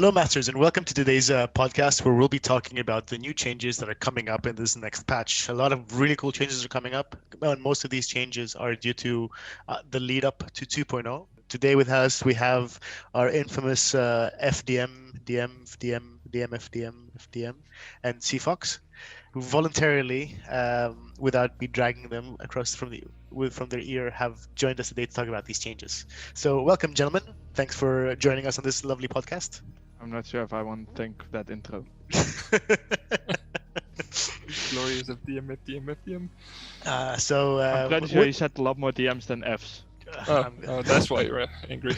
Hello, Masters, and welcome to today's podcast where we'll be talking about the new changes that are coming up in this next patch. A lot of really cool changes are coming up, and most of these changes are due to the lead up to 2.0. Today with us, we have our infamous Fdmfdm, and cFox, who voluntarily, without me dragging them across from their ear, have joined us today to talk about these changes. So welcome, gentlemen. Thanks for joining us on this lovely podcast. I'm not sure if I want to thank that intro. Glorious Fdmfdm. I'm pretty sure you said a lot more DMs than Fs. That's why you're angry.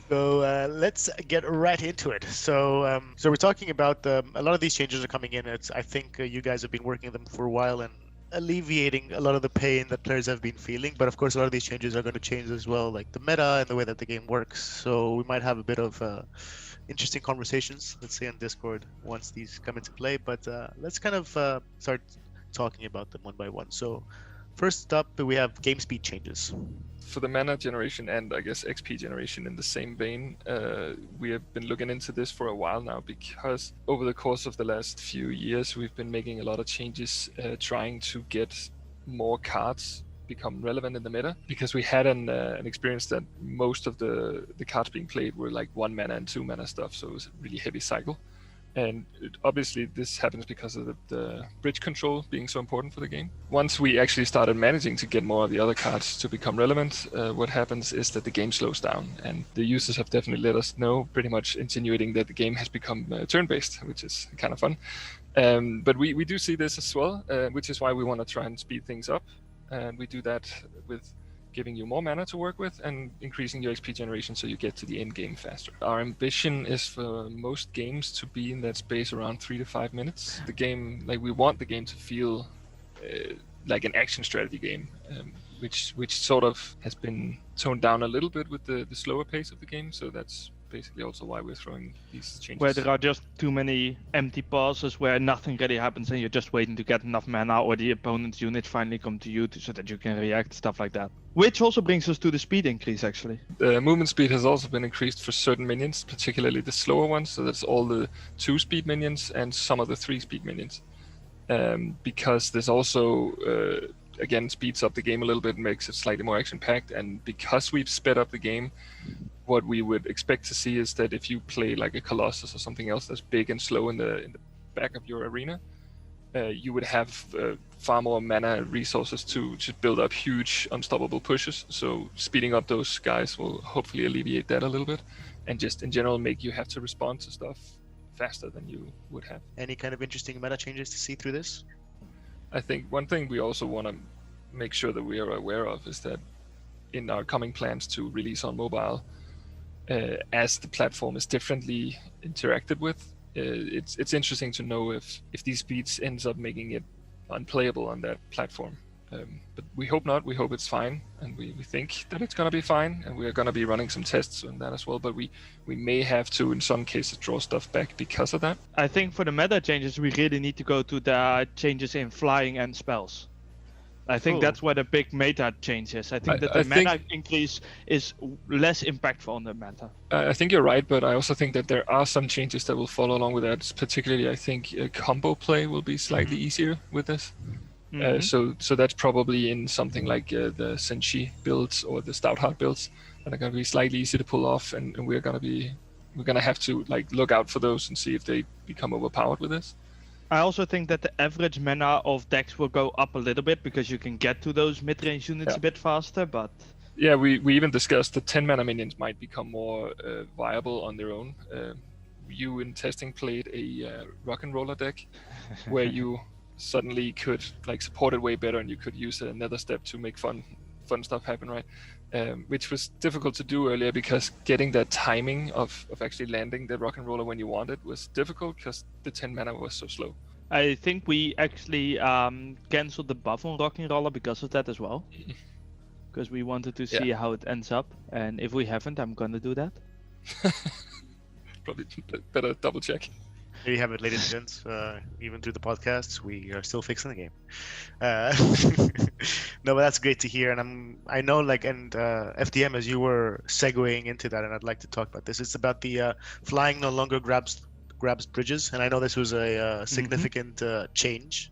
So let's get right into it. So we're talking about a lot of these changes are coming in. I think you guys have been working on them for a while and alleviating a lot of the pain that players have been feeling. But of course, a lot of these changes are going to change as well, like the meta and the way that the game works. So we might have a bit of interesting conversations, let's say on Discord, once these come into play. But let's kind of start talking about them one by one. So first up, we have game speed changes. For the mana generation and I guess XP generation in the same vein, we have been looking into this for a while now, because over the course of the last few years we've been making a lot of changes, trying to get more cards become relevant in the meta, because we had an experience that most of the cards being played were like 1 mana and 2 mana stuff, so it was a really heavy cycle. And obviously this happens because of the bridge control being so important for the game. Once we actually started managing to get more of the other cards to become relevant, what happens is that the game slows down, and the users have definitely let us know, pretty much insinuating that the game has become turn-based, which is kind of fun. But we do see this as well, which is why we want to try and speed things up. And we do that with giving you more mana to work with and increasing your XP generation so you get to the end game faster. Our ambition is for most games to be in that space around 3 to 5 minutes. The game, we want the game to feel like an action strategy game, which sort of has been toned down a little bit with the slower pace of the game. So that's basically also why we're throwing these changes. Where there are just too many empty pauses where nothing really happens and you're just waiting to get enough mana, or the opponent's units finally come to you so that you can react, stuff like that. Which also brings us to the speed increase, actually. The movement speed has also been increased for certain minions, particularly the slower ones. So that's all the 2-speed minions and some of the 3-speed minions. Because this also, again, speeds up the game a little bit, makes it slightly more action-packed. And because we've sped up the game, what we would expect to see is that if you play like a Colossus or something else that's big and slow in the back of your arena, you would have far more mana resources to build up huge unstoppable pushes. So speeding up those guys will hopefully alleviate that a little bit, and just in general make you have to respond to stuff faster than you would have. Any kind of interesting meta changes to see through this? I think one thing we also want to make sure that we are aware of is that in our coming plans to release on mobile, as the platform is differently interacted with, it's interesting to know if these speeds ends up making it unplayable on that platform. But we hope not. We hope it's fine, and we think that it's going to be fine, and we are going to be running some tests on that as well. But we may have to, in some cases, draw stuff back because of that. I think for the meta changes, we really need to go to the changes in flying and spells. I think that's where the big meta change is. I think that the meta increase is less impactful on the meta. I think you're right, but I also think that there are some changes that will follow along with that. Particularly, I think combo play will be slightly easier with this. So that's probably in something like the Senshi builds or the Stoutheart builds that are going to be slightly easier to pull off, and we're going to have to look out for those and see if they become overpowered with this. I also think that the average mana of decks will go up a little bit because you can get to those mid-range units a bit faster, but... Yeah, we even discussed that 10 mana minions might become more viable on their own. You in testing played a rock and roller deck where you suddenly could support it way better, and you could use another step to make fun stuff happen, right? Which was difficult to do earlier because getting that timing of actually landing the rock and roller when you want it was difficult because the 10 mana was so slow. I think we actually cancelled the buff on rock and roller because of that as well. Because we wanted to see how it ends up, and if we haven't, I'm gonna do that. Probably better double check. There you have it, ladies and gents. Even through the podcasts, we are still fixing the game. No, but that's great to hear. And I know, FDM, as you were segueing into that, and I'd like to talk about this. It's about the flying no longer grabs bridges, and I know this was a significant change.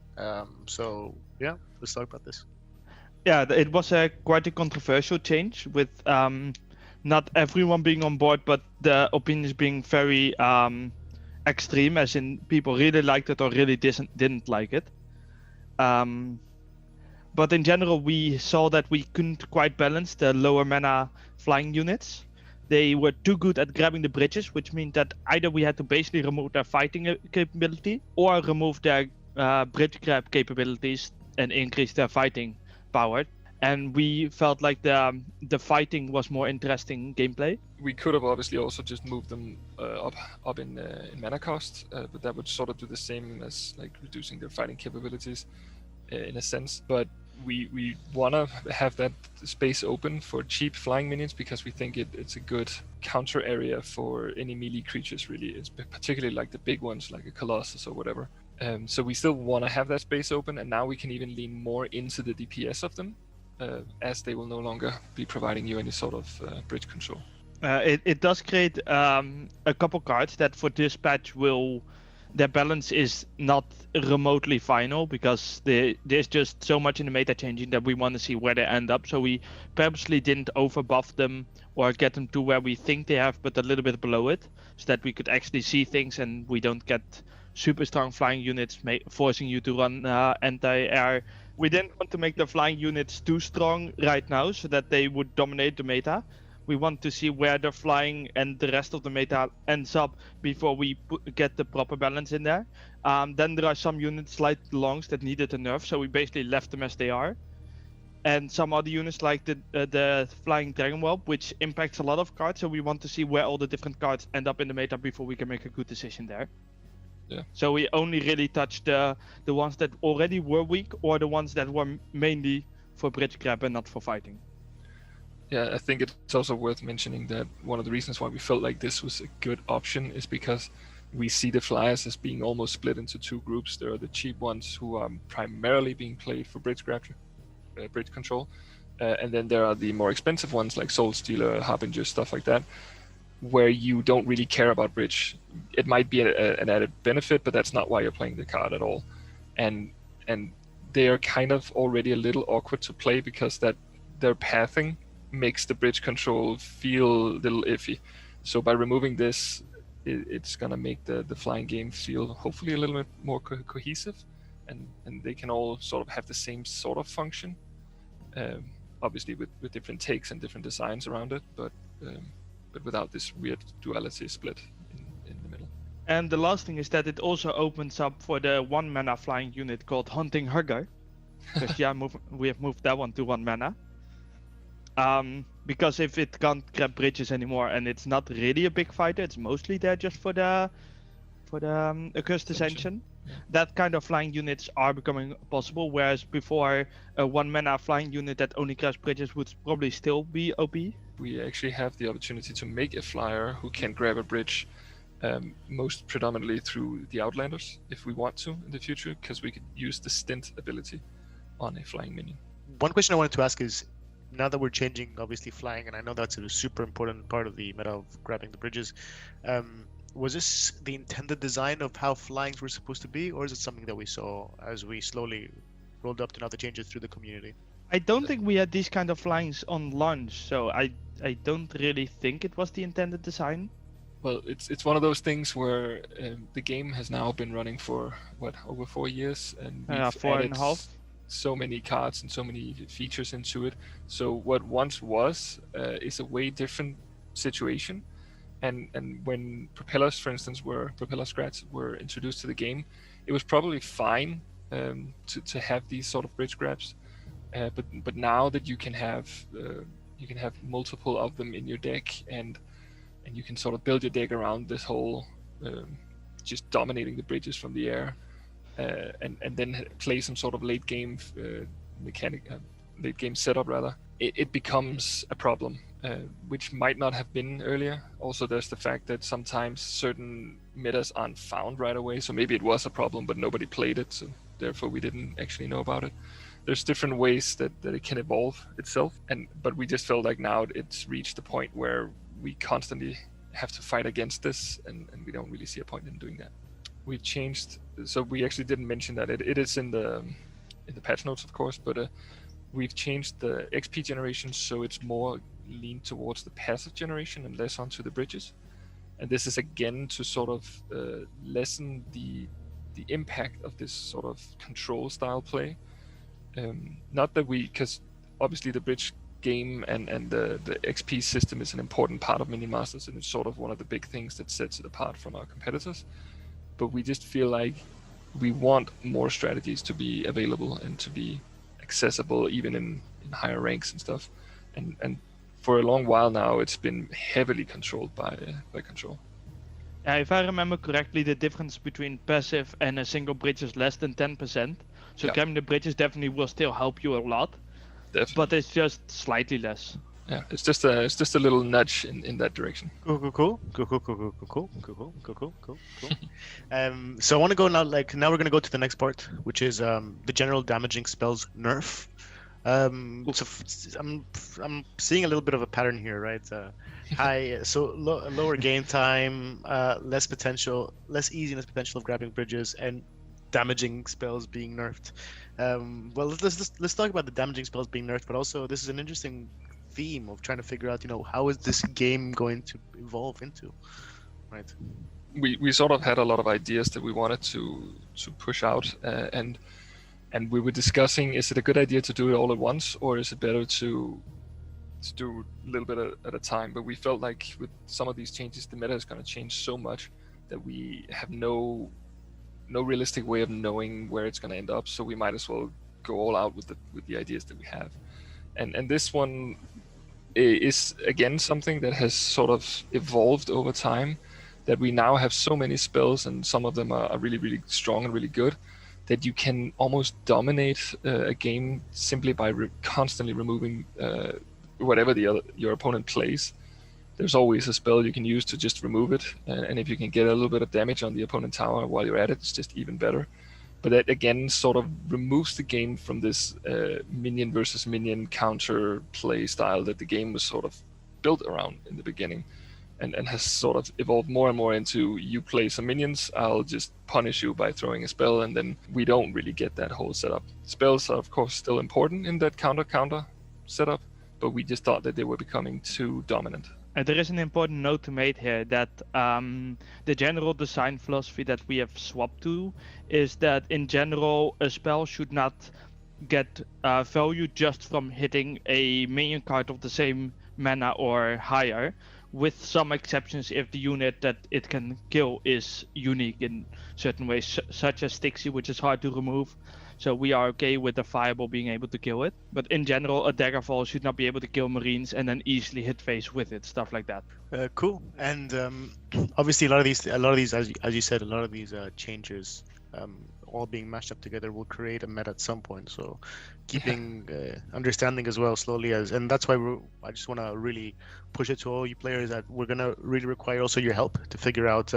So yeah, let's talk about this. Yeah, it was quite a controversial change with not everyone being on board, but the opinions being very extreme, as in people really liked it or really didn't like it. But in general, we saw that we couldn't quite balance the lower mana flying units. They were too good at grabbing the bridges, which means that either we had to basically remove their fighting capability or remove their bridge grab capabilities and increase their fighting power. And we felt like the fighting was more interesting gameplay. We could have obviously also just moved them up in mana cost, but that would sort of do the same as like reducing their fighting capabilities in a sense. But we want to have that space open for cheap flying minions because we think it's a good counter area for any melee creatures. Really, it's particularly like the big ones, like a Colossus or whatever. So we still want to have that space open, and now we can even lean more into the DPS of them. As they will no longer be providing you any sort of bridge control. It does create a couple cards that for this patch their balance is not remotely final, because there's just so much in the meta changing that we want to see where they end up. So we purposely didn't overbuff them or get them to where we think they have, but a little bit below it, so that we could actually see things and we don't get super strong flying units forcing you to run anti-air. We didn't want to make the flying units too strong right now so that they would dominate the meta. We want to see where the flying and the rest of the meta ends up before we get the proper balance in there. Then there are some units like the longs that needed a nerf, so we basically left them as they are. And some other units like the flying Dragon Whelp, which impacts a lot of cards, so we want to see where all the different cards end up in the meta before we can make a good decision there. Yeah. So we only really touched the ones that already were weak, or the ones that were mainly for bridge grab and not for fighting. Yeah, I think it's also worth mentioning that one of the reasons why we felt like this was a good option is because we see the flyers as being almost split into two groups. There are the cheap ones who are primarily being played for bridge grab, bridge control, and then there are the more expensive ones like Soul Stealer, Harbinger, stuff like that, where you don't really care about bridge. It might be an added benefit, but that's not why you're playing the card at all. And they are kind of already a little awkward to play because that their pathing makes the bridge control feel a little iffy. So by removing this, it's gonna make the flying game feel hopefully a little bit more cohesive, and they can all sort of have the same sort of function, obviously with different takes and different designs around it, but without this weird duality split in the middle. And the last thing is that it also opens up for the 1 mana flying unit called Hunting Hugger. Because we have moved that one to 1 mana. Because if it can't grab bridges anymore and it's not really a big fighter, it's mostly there just for the Accursed Ascension. Yeah. That kind of flying units are becoming possible, whereas before a 1 mana flying unit that only grabs bridges would probably still be OP. We actually have the opportunity to make a flyer who can grab a bridge, most predominantly through the Outlanders, if we want to in the future, because we could use the stint ability on a flying minion. One question I wanted to ask is, now that we're changing obviously flying, and I know that's a super important part of the meta of grabbing the bridges, was this the intended design of how flyings were supposed to be, or is it something that we saw as we slowly rolled up to now the changes through the community? I don't think we had these kind of flyings on launch, so I don't really think it was the intended design. Well, it's one of those things where the game has now been running for over 4 years, and we've 4.5. So many cards and so many features into it. So what once was is a way different situation, and when propellers, for instance, propeller scrats were introduced to the game, it was probably fine to have these sort of bridge grabs, but now that you can have multiple of them in your deck, and you can sort of build your deck around this whole just dominating the bridges from the air, and then play some sort of late game late game setup rather, it becomes a problem, which might not have been earlier. Also, there's the fact that sometimes certain metas aren't found right away. So maybe it was a problem, but nobody played it, so therefore we didn't actually know about it. There's different ways that it can evolve itself, but we just felt like now it's reached a point where we constantly have to fight against this, and we don't really see a point in doing that. We've changed, so we actually didn't mention that it is in the patch notes, of course, but we've changed the XP generation so it's more lean towards the passive generation and less onto the bridges. And this is again to sort of lessen the impact of this sort of control style play. Not that because obviously the bridge game and the XP system is an important part of Minion Masters, and it's sort of one of the big things that sets it apart from our competitors. But we just feel like we want more strategies to be available and to be accessible even in higher ranks and stuff. And for a long while now, it's been heavily controlled by control. If I remember correctly, the difference between passive and a single bridge is less than 10%. So grabbing the bridges definitely will still help you a lot. Definitely. But it's just slightly less. Yeah, it's just a little nudge in that direction. Cool. So I want to go now. Now we're gonna go to the next part, which is the general damaging spells nerf. So I'm seeing a little bit of a pattern here, right? Lower gain time, less easiness potential of grabbing bridges, and damaging spells being nerfed. Well, let's talk about the damaging spells being nerfed, but also this is an interesting theme of trying to figure out, how is this game going to evolve into, right? We sort of had a lot of ideas that we wanted to push out, and we were discussing, is it a good idea to do it all at once, or is it better to do a little bit at a time? But we felt like with some of these changes, the meta is going to change so much that we have no realistic way of knowing where it's going to end up. So we might as well go all out with the ideas that we have. And this one is again something that has sort of evolved over time, that we now have so many spells, and some of them are really, really strong and really good, that you can almost dominate a game simply by constantly removing whatever your opponent plays. There's always a spell you can use to just remove it, and if you can get a little bit of damage on the opponent tower while you're at it, it's just even better. But that again sort of removes the game from this minion versus minion counter play style that the game was sort of built around in the beginning, and has sort of evolved more and more into, you play some minions, I'll just punish you by throwing a spell, and then we don't really get that whole setup. Spells are of course still important in that counter setup, but we just thought that they were becoming too dominant. There is an important note to make here, that the general design philosophy that we have swapped to is that in general a spell should not get value just from hitting a minion card of the same mana or higher, with some exceptions if the unit that it can kill is unique in certain ways, such as Stixie, which is hard to remove. So we are okay with the Fireball being able to kill it. But in general, a Daggerfall should not be able to kill Marines and then easily hit face with it, stuff like that. Cool. And obviously a lot of these, as you said, a lot of these changes all being mashed up together will create a meta at some point. So keeping understanding as well slowly, and that's why I just want to really push it to all you players that we're going to really require also your help to figure out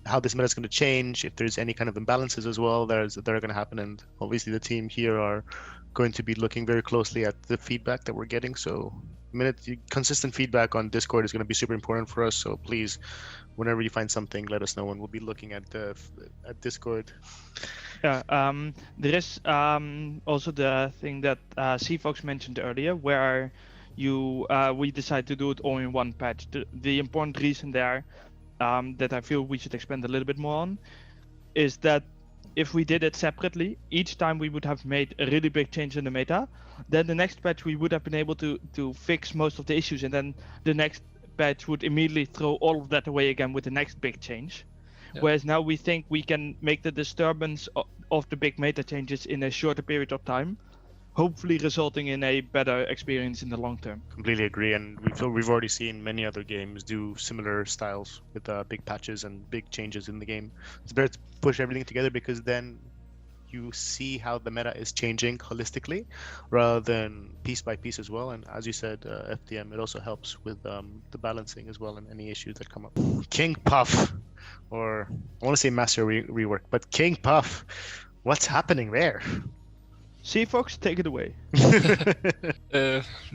how this meta is going to change, if there's any kind of imbalances as well that are going to happen. And obviously the team here are going to be looking very closely at the feedback that we're getting. So consistent feedback on Discord is going to be super important for us. So please, whenever you find something, let us know, and we'll be looking at Discord. Yeah, there is also the thing that cFox mentioned earlier, where we decided to do it all in one patch. The important reason there that I feel we should expand a little bit more on is that if we did it separately, each time we would have made a really big change in the meta, then the next patch we would have been able to fix most of the issues, and then the next patch would immediately throw all of that away again with the next big change. Yeah. Whereas now we think we can make the disturbance of the big meta changes in a shorter period of time, hopefully resulting in a better experience in the long term. Completely agree, and we've already seen many other games do similar styles with big patches and big changes in the game. It's better to push everything together, because then you see how the meta is changing holistically rather than piece by piece as well. And as you said, FDM, it also helps with the balancing as well and any issues that come up. King Puff, or I want to say Master Rework, but King Puff, what's happening there? cFox, take it away.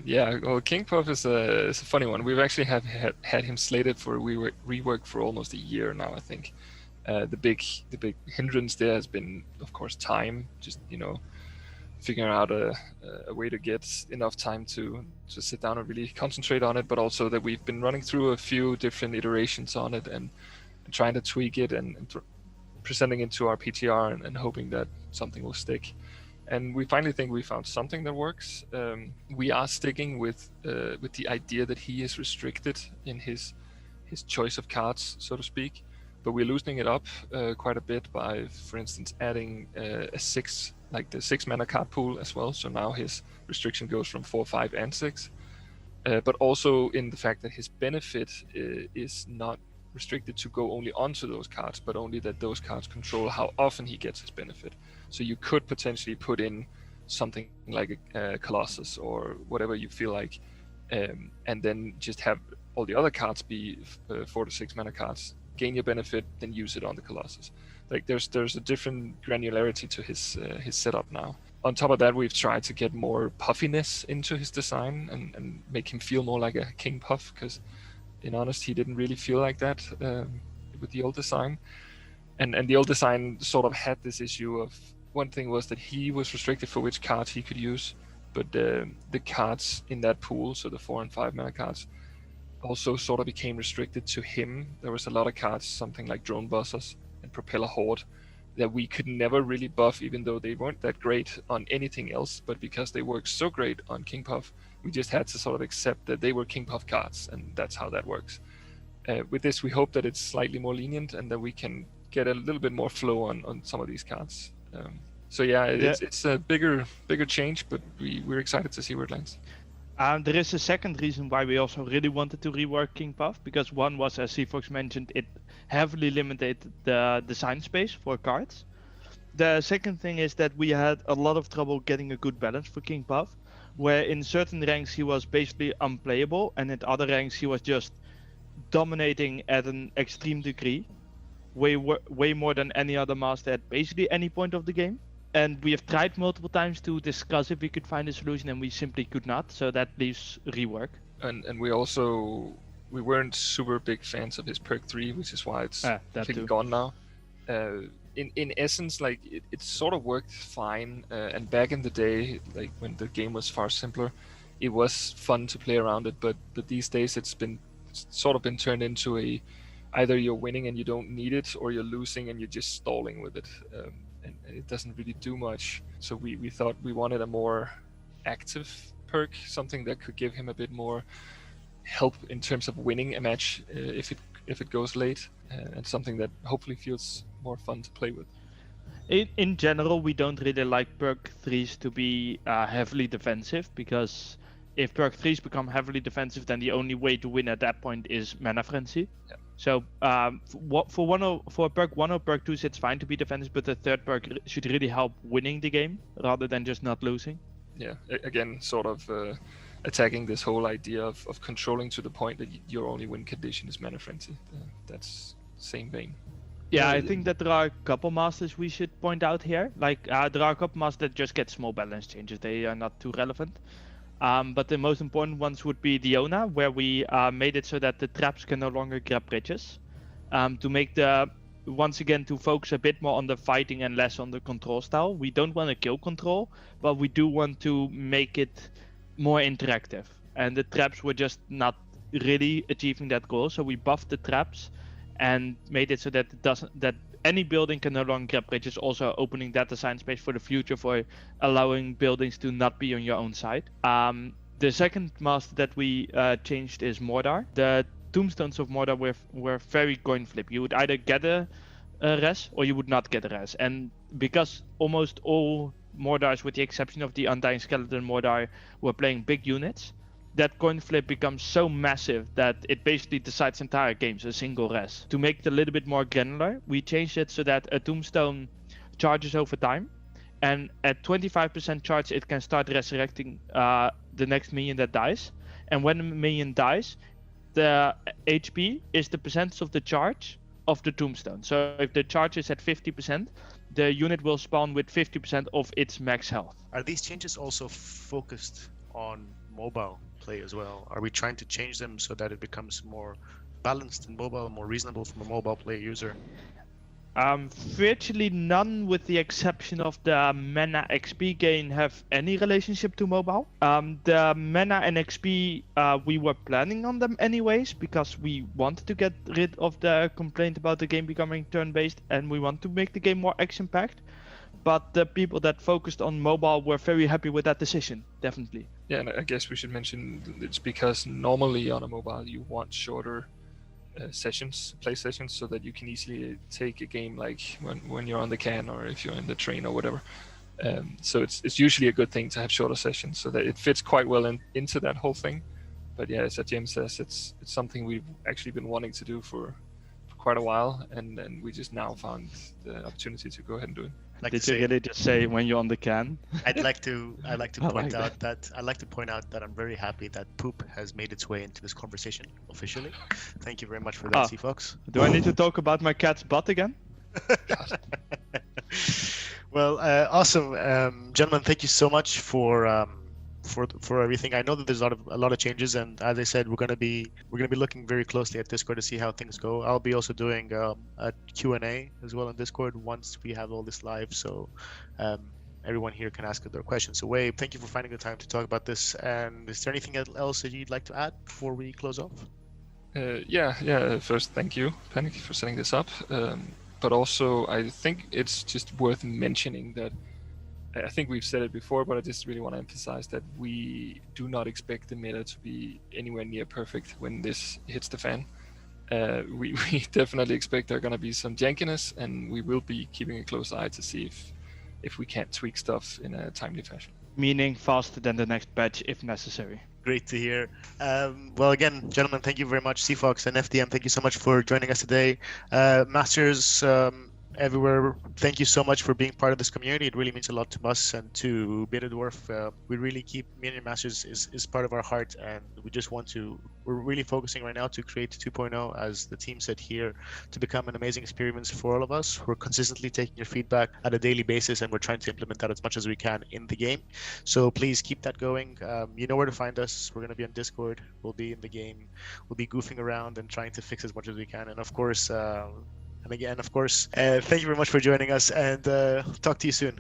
Yeah, well, King Puff is a funny one. We've actually had him slated for rework for almost a year now, I think. The big hindrance there has been, of course, time. Just figuring out a way to get enough time to sit down and really concentrate on it. But also that we've been running through a few different iterations on it and trying to tweak it and presenting it to our PTR and hoping that something will stick. And we finally think we found something that works. We are sticking with the idea that he is restricted in his choice of cards, so to speak. But we're loosening it up quite a bit by, for instance, adding a 6, like the 6 mana card pool as well. So now his restriction goes from 4, 5, and 6. But also in the fact that his benefit is not restricted to go only onto those cards, but only that those cards control how often he gets his benefit. So you could potentially put in something like a Colossus or whatever you feel like, and then just have all the other cards be 4 to 6 mana cards, gain your benefit, then use it on the Colossus. Like there's a different granularity to his setup now. On top of that, we've tried to get more puffiness into his design and make him feel more like a King Puff, because in honest, he didn't really feel like that with the old design. And the old design sort of had this issue of, one thing was that he was restricted for which cards he could use, but the cards in that pool, so the 4 and 5 mana cards, also sort of became restricted to him. There was a lot of cards, something like Drone Buzzers and Propeller Horde, that we could never really buff, even though they weren't that great on anything else. But because they worked so great on King Puff, we just had to sort of accept that they were King Puff cards, and that's how that works. With this, we hope that it's slightly more lenient and that we can get a little bit more flow on some of these cards. So yeah, it's a bigger change, but we're excited to see where it lands. There is a second reason why we also really wanted to rework King Puff, because one was, as cFox mentioned, it heavily limited the design space for cards. The second thing is that we had a lot of trouble getting a good balance for King Puff, where in certain ranks he was basically unplayable, and in other ranks he was just dominating at an extreme degree, way more than any other master at basically any point of the game. And we have tried multiple times to discuss if we could find a solution, and we simply could not. So that leaves rework. And we weren't super big fans of his perk 3, which is why it's gone now. In essence, like it sort of worked fine. And back in the day, like when the game was far simpler, it was fun to play around it. But these days, it's sort of been turned into either you're winning and you don't need it, or you're losing and you're just stalling with it. And it doesn't really do much. So we thought we wanted a more active perk, something that could give him a bit more help in terms of winning a match if it goes late, and something that hopefully feels more fun to play with. In general, we don't really like perk 3s to be heavily defensive, because if perk 3s become heavily defensive, then the only way to win at that point is Mana Frenzy. Yeah. So for perk 1 or perk 2s, it's fine to be defensive, but the third perk should really help winning the game rather than just not losing. Yeah, again, sort of attacking this whole idea of controlling to the point that your only win condition is Mana Frenzy. That's same vein. Yeah, I think that there are a couple masters we should point out here. Like there are a couple masters that just get small balance changes. They are not too relevant. But the most important ones would be Diona, where we made it so that the traps can no longer grab bridges. To make once again, to focus a bit more on the fighting and less on the control style. We don't want to kill control, but we do want to make it more interactive. And the traps were just not really achieving that goal. So we buffed the traps and made it so that that any building can no longer grab bridges, also opening that design space for the future for allowing buildings to not be on your own side. The second master that we changed is Mordar. The tombstones of Mordar were very coin flip. You would either get a res or you would not get a res. And because almost all Mordars, with the exception of the Undying Skeleton Mordar, were playing big units, that coin flip becomes so massive that it basically decides entire games, a single res. To make it a little bit more granular, we changed it so that a tombstone charges over time, and at 25% charge, it can start resurrecting the next minion that dies. And when a minion dies, the HP is the percentage of the charge of the tombstone. So if the charge is at 50%, the unit will spawn with 50% of its max health. Are these changes also focused on mobile play as well? Are we trying to change them so that it becomes more balanced in mobile, more reasonable from a mobile play user? Virtually none, with the exception of the mana XP gain, have any relationship to mobile. The mana and XP, we were planning on them anyways, because we wanted to get rid of the complaint about the game becoming turn-based, and we want to make the game more action-packed. But the people that focused on mobile were very happy with that decision, definitely. Yeah, and I guess we should mention it's because normally on a mobile you want shorter play sessions, so that you can easily take a game like when you're on the can or if you're in the train or whatever. So it's usually a good thing to have shorter sessions, so that it fits quite well into that whole thing. But yeah, as Jim says, it's something we've actually been wanting to do for quite a while, and we just now found the opportunity to go ahead and do it. Did you really just say when you're on the can? I'd like to point out that I'm very happy that poop has made its way into this conversation officially. Thank you very much for that, cFox. Do I need to talk about my cat's butt again? Well, awesome, gentlemen. Thank you so much for everything. I know that there's a lot of changes, and as I said, we're gonna be looking very closely at Discord to see how things go. I'll be also doing a Q&A as well on Discord once we have all this live, so everyone here can ask their questions. So Wade, thank you for finding the time to talk about this. And is there anything else that you'd like to add before we close off? Yeah. First, thank you, Panic, for setting this up. But also, I think it's just worth mentioning that I think we've said it before, but I just really want to emphasize that we do not expect the meta to be anywhere near perfect when this hits the fan. We definitely expect there are going to be some jankiness, and we will be keeping a close eye to see if we can't tweak stuff in a timely fashion. Meaning faster than the next patch if necessary. Great to hear. Well, again, gentlemen, thank you very much. cFox and FDM, thank you so much for joining us today. Masters, everywhere, thank you so much for being part of this community. It really means a lot to us and to Beta Dwarf. We really keep Minion Masters is part of our heart, and we're really focusing right now to create 2.0, as the team said here, to become an amazing experience for all of us. We're consistently taking your feedback at a daily basis, and we're trying to implement that as much as we can in the game. So please keep that going. You know where to find us. We're going to be on Discord. We'll be in the game. We'll be goofing around and trying to fix as much as we can. And of course, thank you very much for joining us, and talk to you soon.